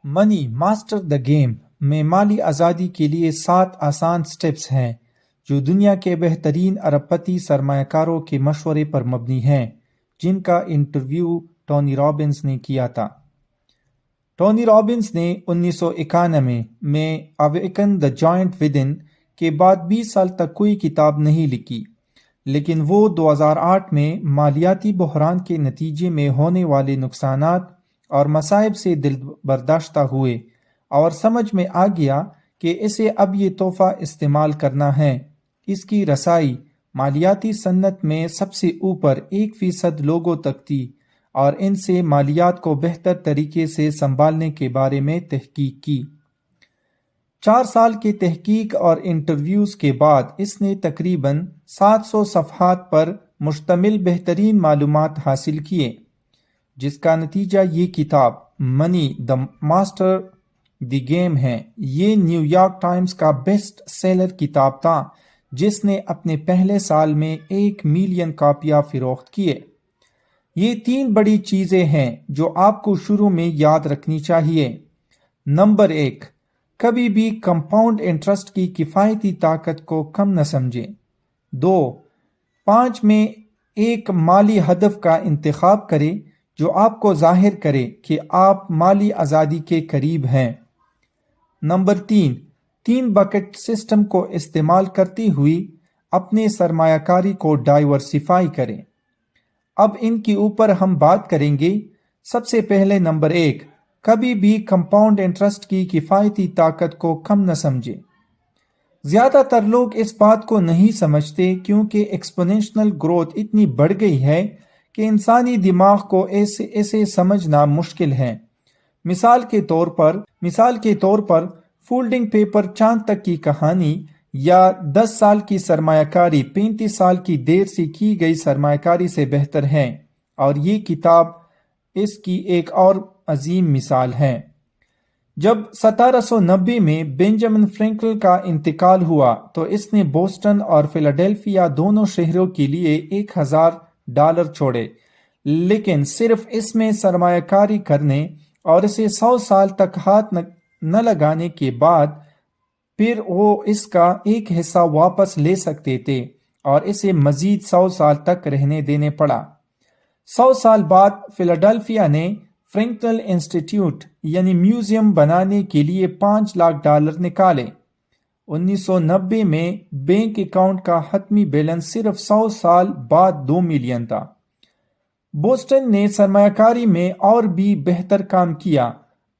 Money master the game میں مالی آزادی کے لیے 7 آسان سٹیپس ہیں جو دنیا کے بہترین ارب پتی سرمایہ کاروں کے مشورے پر مبنی ہیں، جن کا انٹرویو ٹونی رابنس نے کیا تھا۔ ٹونی رابنس نے 1991 میں اویکن دا جائنٹ ودن کے بعد 20 سال تک کوئی کتاب نہیں لکھی، لیکن وہ 2008 میں مالیاتی بحران کے نتیجے میں ہونے والے نقصانات اور مصائب سے دل برداشتہ ہوئے اور سمجھ میں آ گیا کہ اسے اب یہ تحفہ استعمال کرنا ہے۔ اس کی رسائی مالیاتی صنعت میں سب سے اوپر 1% لوگوں تک تھی اور ان سے مالیات کو بہتر طریقے سے سنبھالنے کے بارے میں تحقیق کی۔ 4 سال کی تحقیق اور انٹرویوز کے بعد اس نے تقریباً 700 صفحات پر مشتمل بہترین معلومات حاصل کیے، جس کا نتیجہ یہ کتاب منی دا ماسٹر دی گیم ہے۔ یہ نیو یارک ٹائمز کا بیسٹ سیلر کتاب تھا، جس نے اپنے پہلے سال میں 1 ملین کاپیاں فروخت کیے۔ یہ 3 بڑی چیزیں ہیں جو آپ کو شروع میں یاد رکھنی چاہیے۔ نمبر 1، کبھی بھی کمپاؤنڈ انٹرسٹ کی کفایتی طاقت کو کم نہ سمجھیں۔ 2، 5 میں ایک مالی ہدف کا انتخاب کریں جو آپ کو ظاہر کرے کہ آپ مالی آزادی کے قریب ہیں۔ نمبر 3 بکٹ سسٹم کو استعمال کرتی ہوئی اپنے سرمایہ کاری کو ڈائیورسیفائی کریں۔ اب ان کے اوپر ہم بات کریں گے۔ سب سے پہلے نمبر 1، کبھی بھی کمپاؤنڈ انٹرسٹ کی کفایتی طاقت کو کم نہ سمجھیں۔ زیادہ تر لوگ اس بات کو نہیں سمجھتے کیونکہ ایکسپوننشنل گروتھ اتنی بڑھ گئی ہے کہ انسانی دماغ کو اسے سمجھنا مشکل ہے۔ مثال کے طور پر فولڈنگ پیپر چاند تک کی کہانی یا 10 سال کی سرمایہ کاری 35 سال کی دیر سے کی گئی سرمایہ کاری سے بہتر ہے، اور یہ کتاب اس کی ایک اور عظیم مثال ہے۔ جب 1790 میں بنجامن فرینکلن کا انتقال ہوا تو اس نے بوسٹن اور فلاڈیلفیا دونوں شہروں کے لیے $1000 چھوڑے، لیکن صرف اس میں سرمایہ کاری کرنے اور اسے 100 سال تک ہاتھ نہ لگانے کے بعد پھر وہ اس کا ایک حصہ واپس لے سکتے تھے اور اسے مزید 100 سال تک رہنے دینے پڑا۔ 100 سال بعد فلاڈیلفیا نے فرینکلن انسٹیٹیوٹ یعنی میوزیم بنانے کے لیے $5 لاکھ نکالے۔ 1990 میں بینک اکاؤنٹ کا حتمی بیلنس صرف 100 سال بعد 2 ملین تھا۔ بوسٹن نے سرمایہ کاری میں اور بھی بہتر کام کیا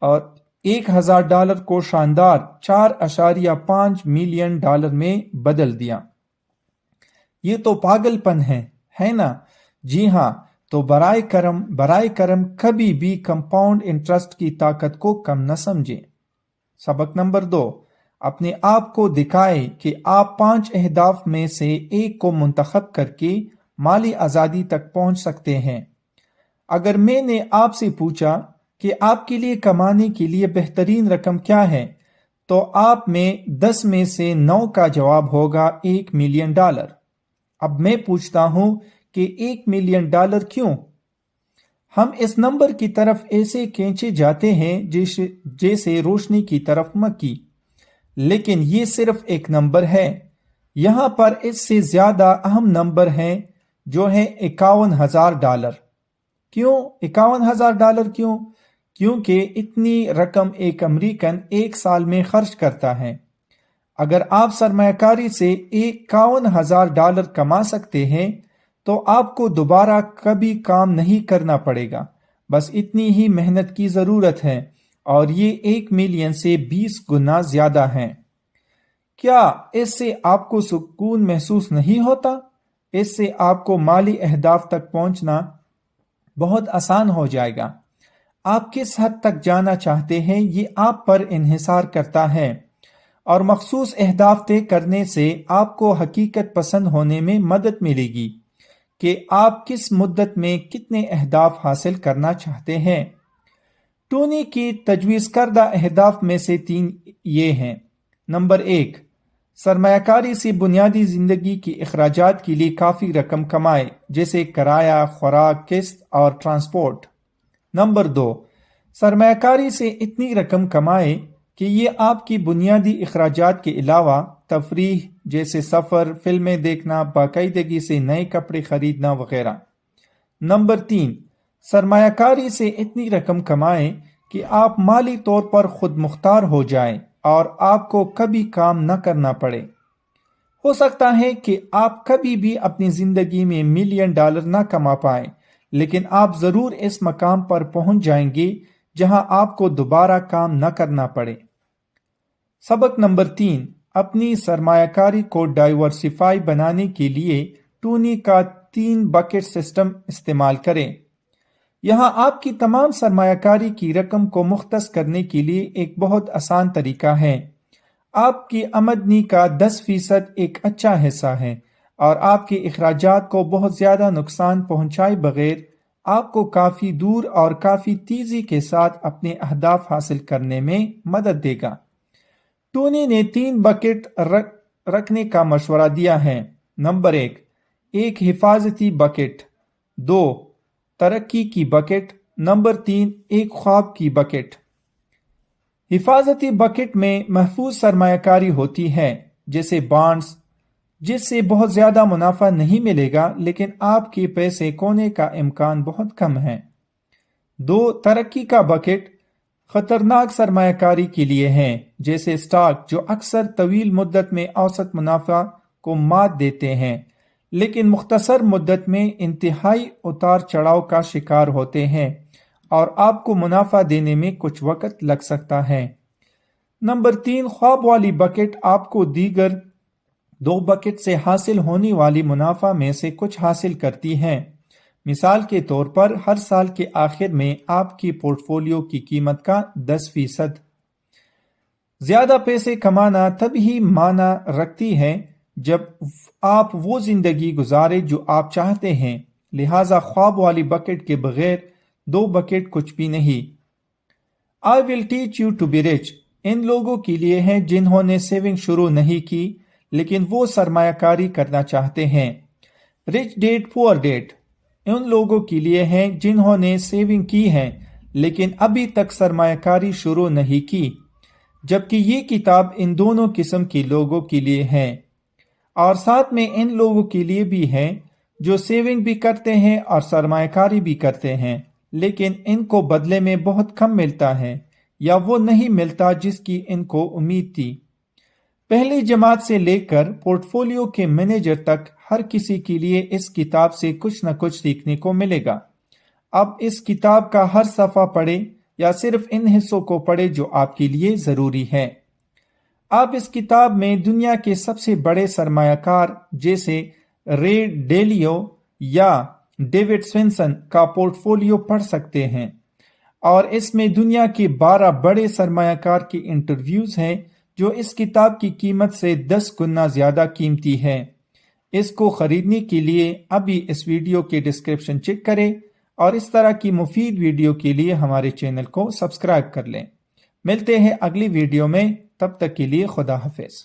اور $1000 کو شاندار $4.5 ملین میں بدل دیا۔ یہ تو پاگل پن ہے نا؟ جی ہاں، تو برائے کرم کبھی بھی کمپاؤنڈ انٹرسٹ کی طاقت کو کم نہ سمجھیں۔ سبق نمبر 2، اپنے آپ کو دکھائیں کہ آپ 5 اہداف میں سے ایک کو منتخب کر کے مالی آزادی تک پہنچ سکتے ہیں۔ اگر میں نے آپ سے پوچھا کہ آپ کے لیے کمانے کے لیے بہترین رقم کیا ہے، تو آپ میں 10 میں سے 9 کا جواب ہوگا $1 ملین۔ اب میں پوچھتا ہوں کہ $1 ملین کیوں؟ ہم اس نمبر کی طرف ایسے کھینچے جاتے ہیں جیسے روشنی کی طرف مکی، لیکن یہ صرف ایک نمبر ہے۔ یہاں پر اس سے زیادہ اہم نمبر ہے جو ہے $51,000۔ کیوں $51,000 کیوں؟ کیونکہ اتنی رقم ایک امریکن ایک سال میں خرچ کرتا ہے۔ اگر آپ سرمایہ کاری سے $51,000 کما سکتے ہیں تو آپ کو دوبارہ کبھی کام نہیں کرنا پڑے گا، بس اتنی ہی محنت کی ضرورت ہے، اور یہ 1 ملین سے 20 گنا زیادہ ہے۔ کیا اس سے آپ کو سکون محسوس نہیں ہوتا؟ اس سے آپ کو مالی اہداف تک پہنچنا بہت آسان ہو جائے گا۔ آپ کس حد تک جانا چاہتے ہیں یہ آپ پر انحصار کرتا ہے، اور مخصوص اہداف طے کرنے سے آپ کو حقیقت پسند ہونے میں مدد ملے گی کہ آپ کس مدت میں کتنے اہداف حاصل کرنا چاہتے ہیں۔ ٹونی کی تجویز کردہ اہداف میں سے 3 یہ ہیں۔ نمبر 1، سرمایہ کاری سے بنیادی زندگی کی اخراجات کے لیے کافی رقم کمائے، جیسے کرایہ، خوراک، قسط اور ٹرانسپورٹ۔ نمبر 2، سرمایہ کاری سے اتنی رقم کمائے کہ یہ آپ کی بنیادی اخراجات کے علاوہ تفریح جیسے سفر، فلمیں دیکھنا، باقاعدگی سے نئے کپڑے خریدنا وغیرہ۔ نمبر 3، سرمایہ کاری سے اتنی رقم کمائیں کہ آپ مالی طور پر خود مختار ہو جائیں اور آپ کو کبھی کام نہ کرنا پڑے۔ ہو سکتا ہے کہ آپ کبھی بھی اپنی زندگی میں $1 ملین نہ کما پائیں، لیکن آپ ضرور اس مقام پر پہنچ جائیں گے جہاں آپ کو دوبارہ کام نہ کرنا پڑے۔ سبق نمبر 3، اپنی سرمایہ کاری کو ڈائیورسیفائی بنانے کے لیے ٹونی کا 3 بکٹ سسٹم استعمال کریں۔ یہاں آپ کی تمام سرمایہ کاری کی رقم کو مختص کرنے کے لیے ایک بہت آسان طریقہ ہے۔ آپ کی آمدنی کا 10% ایک اچھا حصہ ہے اور آپ کے اخراجات کو بہت زیادہ نقصان پہنچائے بغیر آپ کو کافی دور اور کافی تیزی کے ساتھ اپنے اہداف حاصل کرنے میں مدد دے گا۔ ٹونی نے 3 بکٹ رکھنے کا مشورہ دیا ہے۔ نمبر 1، ایک حفاظتی بکٹ، 2 ترقی کی بکٹ، نمبر 3 ایک خواب کی بکٹ۔ حفاظتی بکٹ میں محفوظ سرمایہ کاری ہوتی ہے جیسے بانڈز، جس سے بہت زیادہ منافع نہیں ملے گا لیکن آپ کے پیسے کھونے کا امکان بہت کم ہے۔ 2 ترقی کا بکٹ خطرناک سرمایہ کاری کے لیے ہیں جیسے سٹاک، جو اکثر طویل مدت میں اوسط منافع کو مات دیتے ہیں لیکن مختصر مدت میں انتہائی اتار چڑھاؤ کا شکار ہوتے ہیں اور آپ کو منافع دینے میں کچھ وقت لگ سکتا ہے۔ نمبر 3 خواب والی بکٹ آپ کو دیگر 2 بکٹ سے حاصل ہونے والی منافع میں سے کچھ حاصل کرتی ہیں۔ مثال کے طور پر ہر سال کے آخر میں آپ کی پورٹ فولیو کی قیمت کا 10%۔ زیادہ پیسے کمانا تب ہی معنی رکھتی ہے جب آپ وہ زندگی گزارے جو آپ چاہتے ہیں، لہٰذا خواب والی بکٹ کے بغیر 2 بکٹ کچھ بھی نہیں۔ I will teach you to be rich ان لوگوں کے لیے ہیں جنہوں نے سیونگ شروع نہیں کی لیکن وہ سرمایہ کاری کرنا چاہتے ہیں۔ رچ ڈیڈ پور ڈیڈ ان لوگوں کے لیے ہیں جنہوں نے سیونگ کی ہے لیکن ابھی تک سرمایہ کاری شروع نہیں کی، جبکہ یہ کتاب ان دونوں قسم کے لوگوں کے لیے ہے، اور ساتھ میں ان لوگوں کے لیے بھی ہے جو سیونگ بھی کرتے ہیں اور سرمایہ کاری بھی کرتے ہیں لیکن ان کو بدلے میں بہت کم ملتا ہے یا وہ نہیں ملتا جس کی ان کو امید تھی۔ پہلی جماعت سے لے کر پورٹ فولیو کے مینیجر تک ہر کسی کے لیے اس کتاب سے کچھ نہ کچھ سیکھنے کو ملے گا۔ اب اس کتاب کا ہر صفحہ پڑھیں یا صرف ان حصوں کو پڑھیں جو آپ کے لیے ضروری ہے۔ آپ اس کتاب میں دنیا کے سب سے بڑے سرمایہ کار جیسے رے ڈیلیو یا ڈیوڈ سوینسن کا پورٹ فولیو پڑھ سکتے ہیں، اور اس میں دنیا کے 12 بڑے سرمایہ کار کے انٹرویوز ہیں جو اس کتاب کی قیمت سے 10 گنا زیادہ قیمتی ہے۔ اس کو خریدنے کے لیے ابھی اس ویڈیو کے ڈسکرپشن چیک کریں اور اس طرح کی مفید ویڈیو کے لیے ہمارے چینل کو سبسکرائب کر لیں۔ ملتے ہیں اگلی ویڈیو میں، تب تک کے لیے خدا حافظ۔